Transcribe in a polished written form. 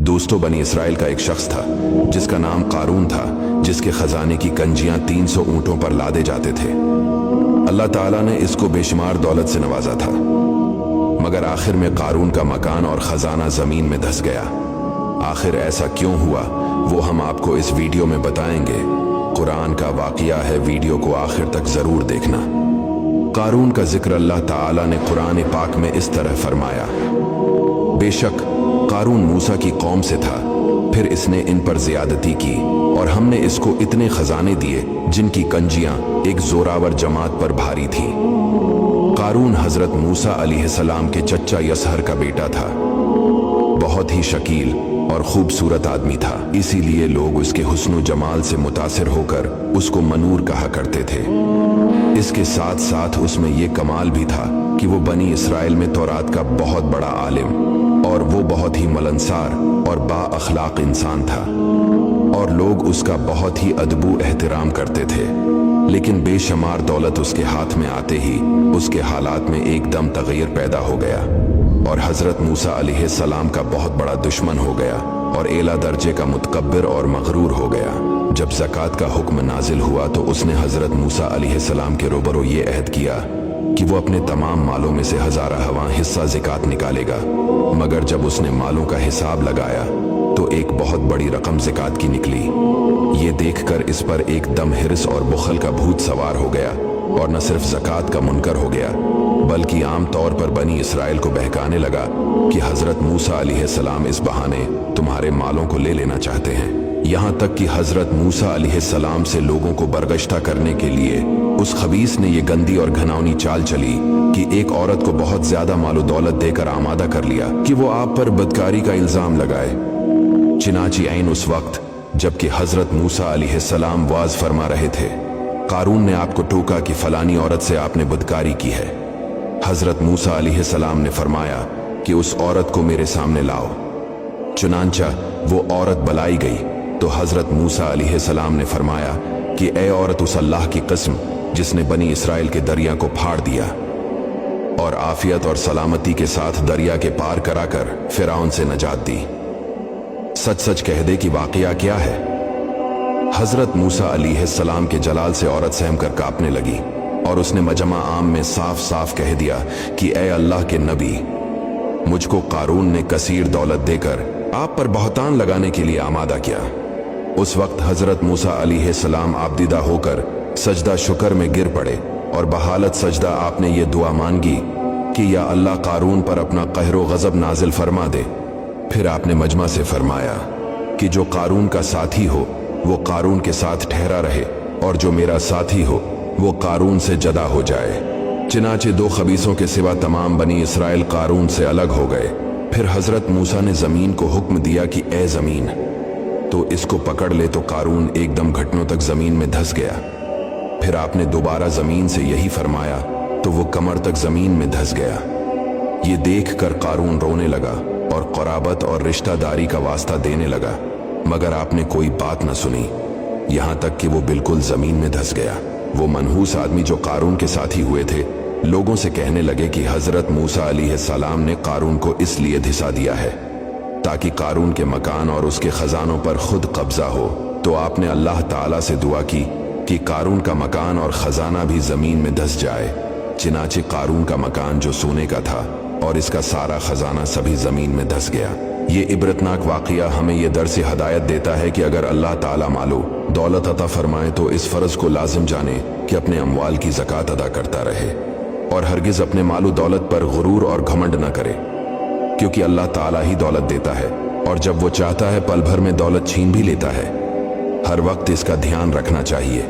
दोस्तों, बनी इसराइल का एक शख्स था जिसका नाम कारून था, जिसके खजाने की कंजियां 300 ऊंटों पर लादे जाते थे। अल्लाह ताला ने इसको बेशुमार दौलत से नवाजा था, मगर आखिर में कारून का मकान और खजाना जमीन में धंस गया। आखिर ऐसा क्यों हुआ, वो हम आपको इस वीडियो में बताएंगे। कुरान का वाक़िया है, वीडियो को आखिर तक जरूर देखना। कारून का जिक्र अल्लाह ताला ने कुरान पाक में इस तरह फरमाया, बेशक कारून मूसा की कौम से था, फिर इसने इन पर ज्यादती की और हमने इसको इतने खजाने दिए जिनकी कंजियां एक जोरावर जमात पर भारी थी। कारून हजरत मूसा अलैहिस्सलाम के चच्चा यसहर का बेटा था। बहुत ही शकील और खूबसूरत आदमी था, इसीलिए लोग उसके हुस्न जमाल से मुतासिर होकर उसको मनूर कहा करते थे। इसके साथ साथ उसमें यह कमाल भी था कि वो बनी इसराइल में तौरात का बहुत बड़ा आलिम और वो बहुत ही मिलनसार और बाअखलाक इंसान था, और लोग उसका बहुत ही अदबू एहतराम करते थे। लेकिन बेशुमार दौलत उसके हाथ में आते ही उसके हालात में एकदम तगय्युर पैदा हो गया और हजरत मूसा अलैहिस्सलाम का बहुत बड़ा दुश्मन हो गया और एला दर्जे का मुतकब्बिर और मगरूर हो गया। जब ज़कात का हुक्म नाजिल हुआ तो उसने हजरत मूसा अलैहिस्सलाम के रूबरू ये अहद किया कि वो अपने तमाम मालों में से 1000वां हिस्सा ज़कात निकालेगा। मगर जब उसने मालों का हिसाब लगाया तो एक बहुत बड़ी रकम ज़कात की निकली। ये देखकर इस पर एकदम हिर्स और बुखल का भूत सवार हो गया और न सिर्फ ज़कात का मुनकर हो गया, बल्कि आम तौर पर बनी इसराइल को बहकाने लगा कि हजरत मूसा अलैहिस्सलाम इस बहाने तुम्हारे मालों को ले लेना चाहते हैं। यहाँ तक कि हजरत मूसा अलैहिस्सलाम से लोगों को बरगश्ता करने के लिए उस खबीस ने यह गंदी और घिनौनी चाल चली कि एक औरत को बहुत ज्यादा मालो दौलत देकर आमादा कर लिया कि वो आप पर बदकारी का इल्जाम लगाए। चिनाची ऐन उस वक्त जबकि हजरत मूसा अलैहिस्सलाम वाज फरमा रहे थे, कारून ने आपको टोका कि फलानी औरत से आपने बदकारी की है। हजरत मूसा अलैहिस्सलाम ने फरमाया कि उस औरत को मेरे सामने लाओ। चुनांचा वो औरत बुलाई गई तो हजरत मूसा अलैहिस्सलाम ने फरमाया कि ए औरत, उस अल्लाह की कसम जिसने बनी इसराइल के दरिया को फाड़ दिया और आफियत और सलामती के साथ दरिया के पार कराकर फिरौन से नजात दी, सच सच कह दे कि वाकया क्या है। हजरत मूसा अलैहिस्सलाम के जलाल से औरत सहम कर कांपने लगी और उसने मजमा आम में साफ साफ कह दिया कि ए अल्लाह के नबी, मुझको कारून ने कसीर दौलत देकर आप पर बहतान लगाने के लिए आमादा किया। उस वक्त हजरत मूसा अलैहिस्सलाम आबदीदा होकर सजदा शुक्र में गिर पड़े और बहालत सजदा आपने ये दुआ मांगी कि या अल्लाह कारून पर अपना कहरो गजब नाजिल फरमा दे। फिर आपने मजमा से फरमाया कि जो कारून का साथी हो वो कारून के साथ ठहरा रहे और जो मेरा साथी हो वो कारून से जदा हो जाए। चिनाचे दो खबीसों के सिवा तमाम बनी इसराइल कारून से अलग हो गए। फिर हजरत मूसा ने जमीन को हुक्म दिया कि ए जमीन, तो इसको पकड़ ले, तो कारून एकदम घुटनों तक जमीन में धंस गया। फिर आपने दोबारा जमीन से यही फरमाया तो वो कमर तक जमीन में धंस गया। ये देखकर कारून रोने लगा और क़राबत और रिश्तेदारी का वास्ता देने लगा, मगर आपने कोई बात न सुनी, यहाँ तक कि वो बिल्कुल जमीन में धंस गया। वो मनहूस आदमी जो कारून के साथी हुए थे लोगों से कहने लगे कि हजरत मूसा अलैहिस्सलाम ने कारून को इसलिए धिसा दिया है ताकि कारून के मकान और उसके खजानों पर खुद कब्जा हो। तो आपने अल्लाह ताला से दुआ की कि कारून का मकान और खजाना भी जमीन में धंस जाए। चिनाचे कारून का मकान जो सोने का था और इसका सारा खजाना सभी जमीन में धंस गया। ये इबरतनाक वाक़िया हमें यह दर्स हदायत देता है कि अगर अल्लाह ताला मालो दौलत अता फरमाए तो इस फर्ज को लाजिम जाने कि अपने अमवाल की ज़कात अदा करता रहे और हरगिज अपने मालो दौलत पर गुरूर और घमंड न करे, क्योंकि अल्लाह ताला ही दौलत देता है और जब वो चाहता है पल भर में दौलत छीन भी लेता है। हर वक्त इसका ध्यान रखना चाहिए।